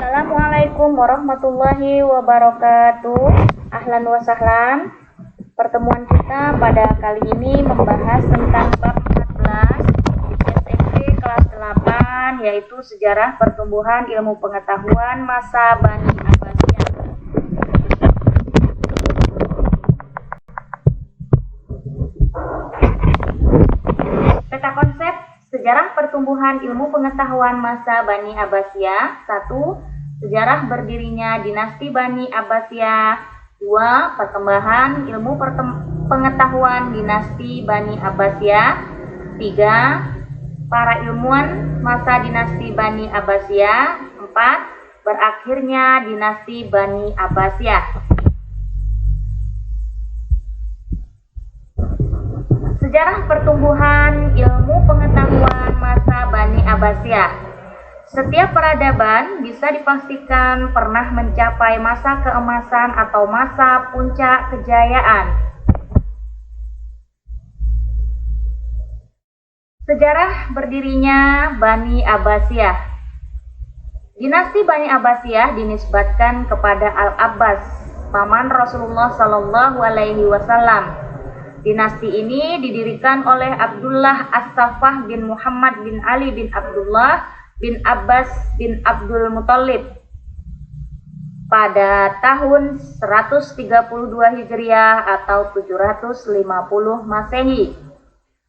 Assalamualaikum warahmatullahi wabarakatuh. Ahlan wa sahlan. Pertemuan kita pada kali ini membahas tentang bab 14 SMP kelas 8, yaitu sejarah pertumbuhan ilmu pengetahuan masa Bani Abbasiyah. Peta konsep sejarah pertumbuhan ilmu pengetahuan masa Bani Abbasiyah. 1. Sejarah berdirinya dinasti Bani Abbasiyah. 2. Perkembangan ilmu pengetahuan dinasti Bani Abbasiyah. 3. Para ilmuwan masa dinasti Bani Abbasiyah. 4. Berakhirnya dinasti Bani Abbasiyah. Sejarah pertumbuhan ilmu pengetahuan masa Bani Abbasiyah. Setiap peradaban bisa dipastikan pernah mencapai masa keemasan atau masa puncak kejayaan. Sejarah berdirinya Bani Abbasiyah. Dinasti Bani Abbasiyah dinisbatkan kepada Al-Abbas, paman Rasulullah Shallallahu Alaihi Wasallam. Dinasti ini didirikan oleh Abdullah As-Saffah bin Muhammad bin Ali bin Abdullah bin Abbas bin Abdul Muthalib pada tahun 132 Hijriah atau 750 Masehi.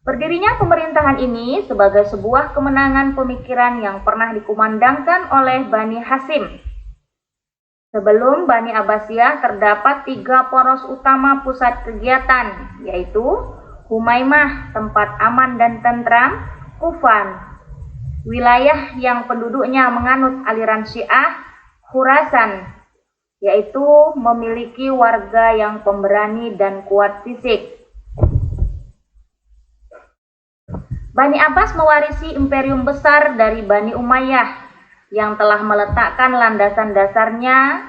Berdirinya pemerintahan ini sebagai sebuah kemenangan pemikiran yang pernah dikumandangkan oleh Bani Hasyim. Sebelum Bani Abbasiyah terdapat 3 poros utama pusat kegiatan, yaitu Humaimah, tempat aman dan tentram; Kufan, wilayah yang penduduknya menganut aliran Syiah; Khurasan, yaitu memiliki warga yang pemberani dan kuat fisik. Bani Abbas mewarisi imperium besar dari Bani Umayyah yang telah meletakkan landasan dasarnya,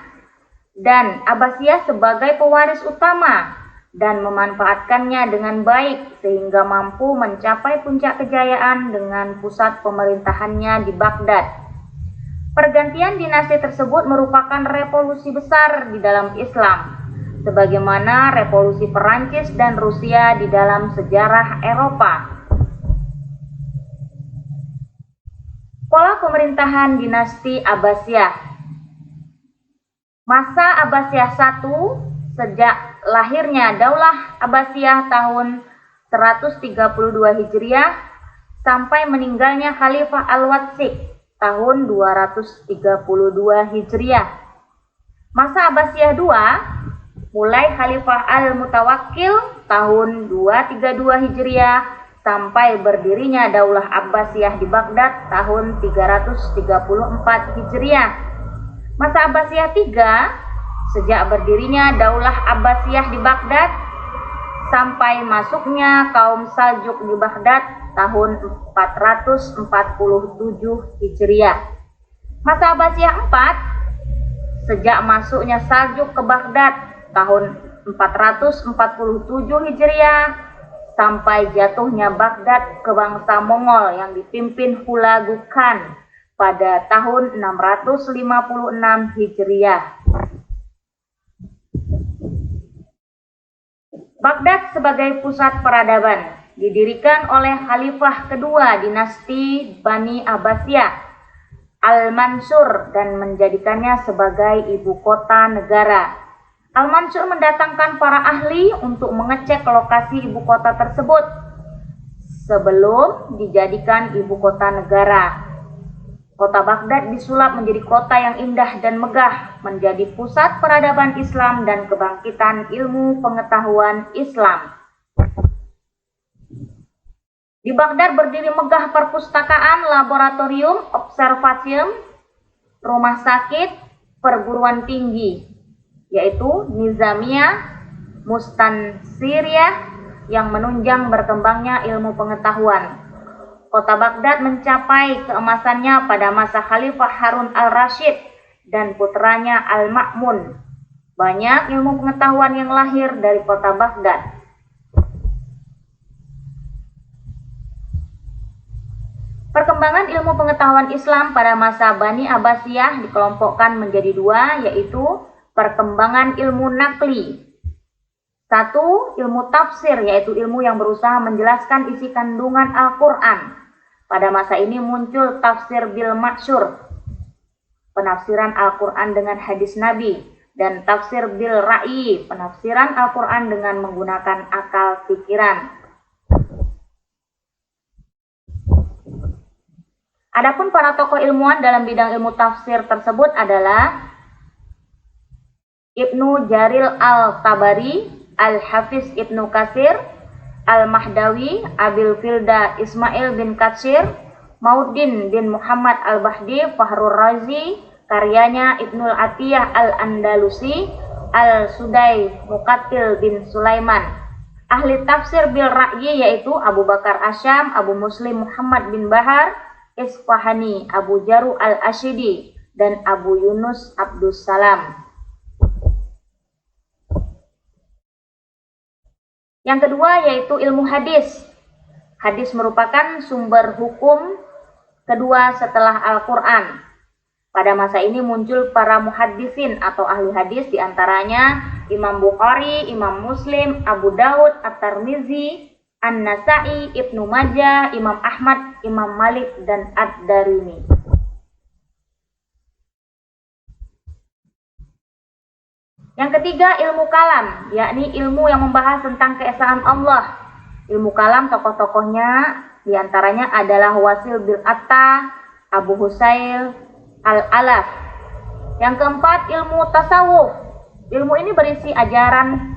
dan Abbasiyah sebagai pewaris utama dan memanfaatkannya dengan baik sehingga mampu mencapai puncak kejayaan dengan pusat pemerintahannya di Baghdad. Pergantian dinasti tersebut merupakan revolusi besar di dalam Islam, sebagaimana revolusi Perancis dan Rusia di dalam sejarah Eropa. Pola pemerintahan dinasti Abbasiyah. Masa Abbasiyah I, sejak lahirnya Daulah Abbasiyah tahun 132 Hijriah sampai meninggalnya Khalifah Al-Watsik tahun 232 Hijriah. Masa Abbasiyah II mulai Khalifah Al-Mutawakkil tahun 232 Hijriah sampai berdirinya Daulah Abbasiyah di Baghdad tahun 334 Hijriah. Masa Abbasiyah III sejak berdirinya Daulah Abbasiyah di Baghdad sampai masuknya kaum Saljuk di Baghdad tahun 447 Hijriah. Masa Abbasiyah IV sejak masuknya Saljuk ke Baghdad tahun 447 Hijriah sampai jatuhnya Baghdad ke bangsa Mongol yang dipimpin Hulagu Khan pada tahun 656 Hijriah. Baghdad sebagai pusat peradaban didirikan oleh Khalifah kedua dinasti Bani Abbasiyah, Al-Mansur, dan menjadikannya sebagai ibu kota negara. Al-Mansur mendatangkan para ahli untuk mengecek lokasi ibu kota tersebut sebelum dijadikan ibu kota negara. Kota Baghdad disulap menjadi kota yang indah dan megah, menjadi pusat peradaban Islam dan kebangkitan ilmu pengetahuan Islam. Di Baghdad berdiri megah perpustakaan, laboratorium, observatorium, rumah sakit, perguruan tinggi, yaitu Nizamiyah, Mustansiriyah, yang menunjang berkembangnya ilmu pengetahuan. Kota Baghdad mencapai keemasannya pada masa Khalifah Harun al-Rasyid dan putranya Al-Ma'mun. Banyak ilmu pengetahuan yang lahir dari kota Baghdad. Perkembangan ilmu pengetahuan Islam pada masa Bani Abbasiyah dikelompokkan menjadi dua, yaitu perkembangan ilmu nakli. Satu, ilmu tafsir, yaitu ilmu yang berusaha menjelaskan isi kandungan Al-Quran. Pada masa ini muncul tafsir bil ma'syur, penafsiran Al-Quran dengan hadis Nabi, dan tafsir bil ra'i, penafsiran Al-Quran dengan menggunakan akal pikiran. Adapun para tokoh ilmuwan dalam bidang ilmu tafsir tersebut adalah Ibnu Jaril al-Tabari, Al-Hafiz Ibnu Katsir, Al-Mahdawi, Abil Filda Ismail bin Katsir, Mauddin bin Muhammad al-Bahdi, Fakhrur Razi, karyanya Ibnul Atiyah al-Andalusi, Al-Sudai Muqatil bin Sulaiman. Ahli tafsir bil ra'yi yaitu Abu Bakar Asyam, Abu Muslim Muhammad bin Bahar Isfahani, Abu Jaru al-Ashidi, dan Abu Yunus Abdus Salam. Yang kedua yaitu ilmu hadis. Hadis merupakan sumber hukum kedua setelah Al-Quran. Pada masa ini muncul para muhaddisin atau ahli hadis, diantaranya Imam Bukhari, Imam Muslim, Abu Daud, At-Tirmizi, An-Nasa'i, Ibnu Majah, Imam Ahmad, Imam Malik, dan Ad-Darimi. Yang ketiga ilmu kalam, yakni ilmu yang membahas tentang keesaan Allah. Ilmu kalam tokoh-tokohnya diantaranya adalah Wasil bin Atta, Abu Husail, Al-Alaf. Yang keempat ilmu tasawuf. Ilmu ini berisi ajaran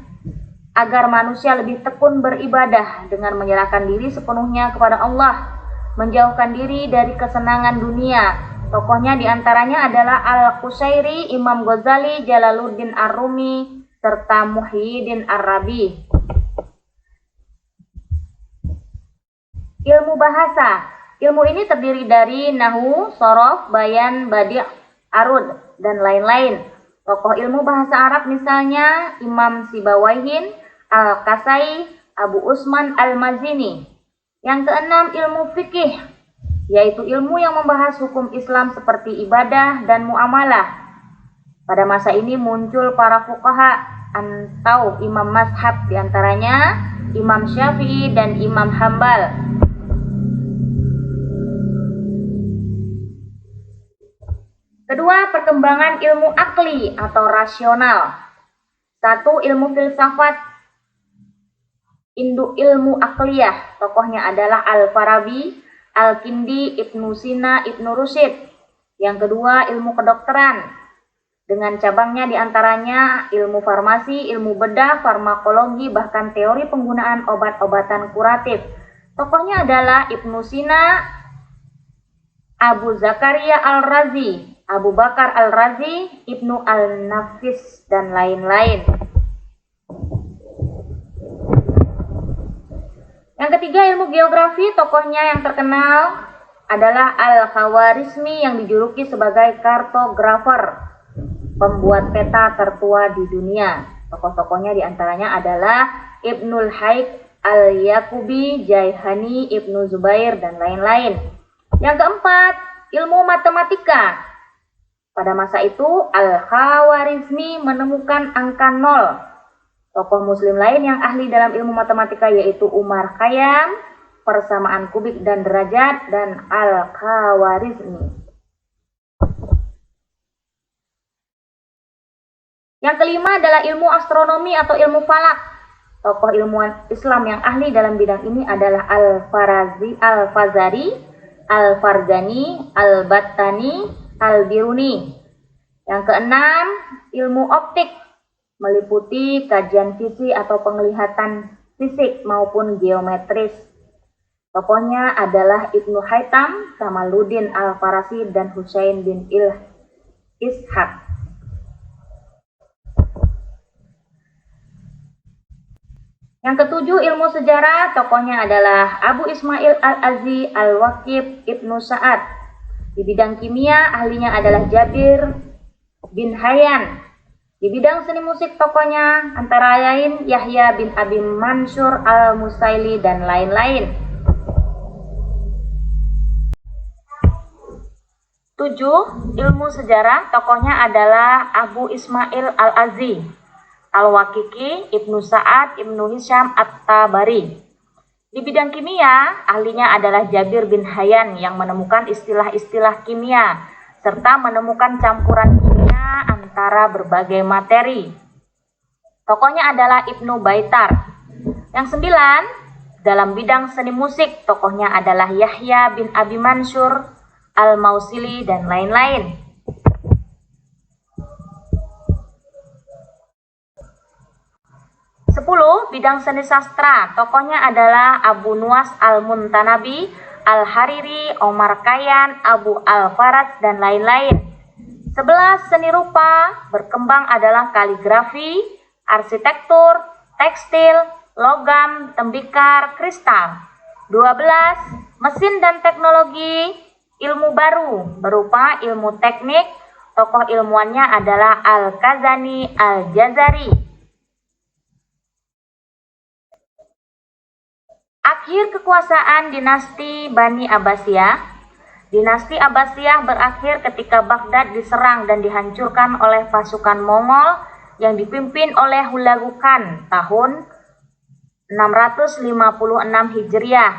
agar manusia lebih tekun beribadah dengan menyerahkan diri sepenuhnya kepada Allah, menjauhkan diri dari kesenangan dunia. Tokohnya diantaranya adalah Al-Qusairi, Imam Ghazali, Jalaluddin Ar-Rumi, serta Muhyiddin Arabi. Ilmu bahasa. Ilmu ini terdiri dari nahwu, shorof, bayan, badi', arud, dan lain-lain. Tokoh ilmu bahasa Arab misalnya Imam Sibawaihin, Al-Kasai, Abu Usman Al-Mazini. Yang keenam ilmu fikih, yaitu ilmu yang membahas hukum Islam seperti ibadah dan muamalah. Pada masa ini muncul para fuqaha atau imam mazhab, diantaranya Imam Syafi'i dan Imam Hambal. Kedua, perkembangan ilmu akli atau rasional. Satu, ilmu filsafat. Induk ilmu akliyah, tokohnya adalah Al-Farabi, Al-Kindi, Ibnu Sina, Ibnu Rusyid. Yang kedua, ilmu kedokteran. Dengan cabangnya diantaranya ilmu farmasi, ilmu bedah, farmakologi, bahkan teori penggunaan obat-obatan kuratif. Tokohnya adalah Ibnu Sina, Abu Zakaria Al-Razi, Abu Bakar Al-Razi, Ibnu Al-Nafis, dan lain-lain. Yang ketiga ilmu geografi, tokohnya yang terkenal adalah Al-Khawarizmi yang dijuluki sebagai kartografer, pembuat peta tertua di dunia. Tokoh-tokohnya diantaranya adalah Ibnul Haik, Al-Yaqubi, Jaihani, Ibnu Zubair, dan lain-lain. Yang keempat, ilmu matematika. Pada masa itu Al-Khawarizmi menemukan angka 0. Tokoh muslim lain yang ahli dalam ilmu matematika yaitu Umar Khayyam, persamaan kubik dan derajat, dan Al-Khawarizmi. Yang kelima adalah ilmu astronomi atau ilmu falak. Tokoh ilmuwan Islam yang ahli dalam bidang ini adalah Al-Fazari, Al-Farzani, Al-Battani, Al-Biruni. Yang keenam, ilmu optik, meliputi kajian visi atau penglihatan fisik maupun geometris. Tokohnya adalah Ibnu Haytham, Kamaluddin Al-Farasi, dan Husain bin Ishaq. Yang ketujuh, ilmu sejarah. Tokohnya adalah Abu Ismail Al-Azzi, Al-Waqib, Ibnu Sa'ad. Di bidang kimia, ahlinya adalah Jabir bin Hayyan. Di bidang seni musik, tokohnya antara lain Yahya bin Abi Mansur Al-Musaili, dan lain-lain. 7. Ilmu sejarah, tokohnya adalah Abu Ismail Al-Azzi, Al-Waqiqi, Ibnu Sa'ad, Ibnu Hisham At-Tabari. Di bidang kimia, ahlinya adalah Jabir bin Hayyan yang menemukan istilah-istilah kimia serta menemukan campuran kimia antara berbagai materi. Tokohnya adalah Ibnu Baitar. Yang 9, dalam bidang seni musik, tokohnya adalah Yahya bin Abi Mansur, Al-Mausili, dan lain-lain. 10. Bidang seni sastra, tokohnya adalah Abu Nuwas Al-Muntanabi, Al-Hariri, Omar Khayyam, Abu Al-Faraj, dan lain-lain. 11. Seni rupa, berkembang adalah kaligrafi, arsitektur, tekstil, logam, tembikar, kristal. 12. Mesin dan teknologi, ilmu baru, berupa ilmu teknik, tokoh ilmuannya adalah Al-Kazani Al-Jazari. Akhir kekuasaan dinasti Bani Abbasiyah. Dinasti Abbasiyah berakhir ketika Baghdad diserang dan dihancurkan oleh pasukan Mongol yang dipimpin oleh Hulagu Khan tahun 656 Hijriah.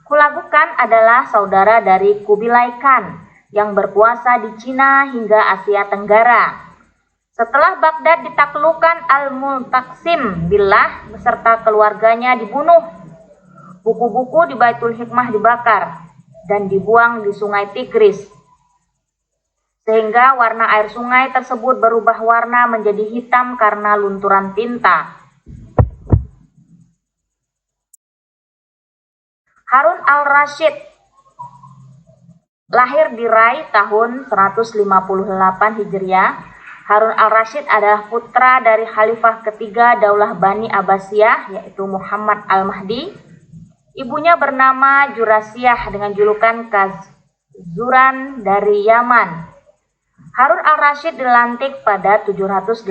Hulagu Khan adalah saudara dari Kubilai Khan yang berkuasa di Cina hingga Asia Tenggara. Setelah Baghdad ditaklukkan, Al-Mutaksim Billah beserta keluarganya dibunuh. Buku-buku di Baitul Hikmah dibakar dan dibuang di Sungai Tigris, sehingga warna air sungai tersebut berubah warna menjadi hitam karena lunturan tinta. Harun al-Rasyid lahir di Rai tahun 158 Hijriah. Harun al-Rasyid adalah putra dari Khalifah ketiga Daulah Bani Abbasiyah, yaitu Muhammad al-Mahdi. Ibunya bernama Jurasiyah dengan julukan Kazuran dari Yaman. Harun al-Rasyid dilantik pada 786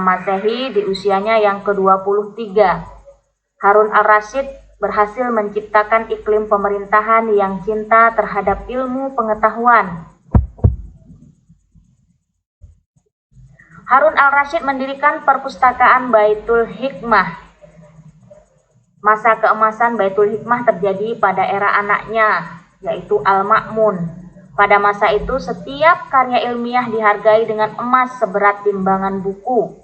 Masehi di usianya yang ke-23. Harun al-Rasyid berhasil menciptakan iklim pemerintahan yang cinta terhadap ilmu pengetahuan. Harun al-Rasyid mendirikan perpustakaan Baitul Hikmah. Masa keemasan Baitul Hikmah terjadi pada era anaknya, yaitu Al-Ma'mun. Pada masa itu, setiap karya ilmiah dihargai dengan emas seberat timbangan buku.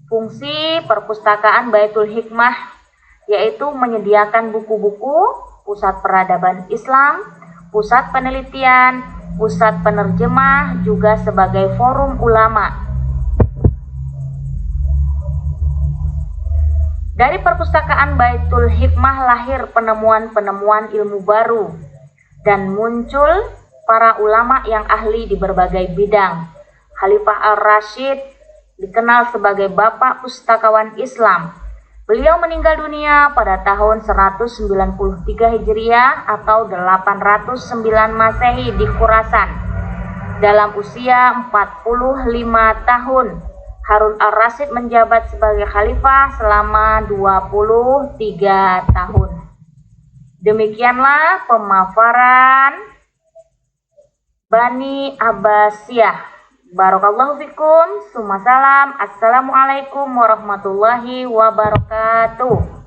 Fungsi perpustakaan Baitul Hikmah yaitu menyediakan buku-buku, pusat peradaban Islam, pusat penelitian, pusat penerjemah, juga sebagai forum ulama. Dari perpustakaan Baitul Hikmah lahir penemuan-penemuan ilmu baru dan muncul para ulama yang ahli di berbagai bidang. Khalifah al-Rasyid dikenal sebagai bapak pustakawan Islam. Beliau meninggal dunia pada tahun 193 Hijriah atau 809 Masehi di Khurasan dalam usia 45 tahun. Harun al-Rasyid menjabat sebagai khalifah selama 23 tahun. Demikianlah pemaparan Bani Abbasiyah. Barakallahu fikum. Summa salam. Assalamualaikum warahmatullahi wabarakatuh.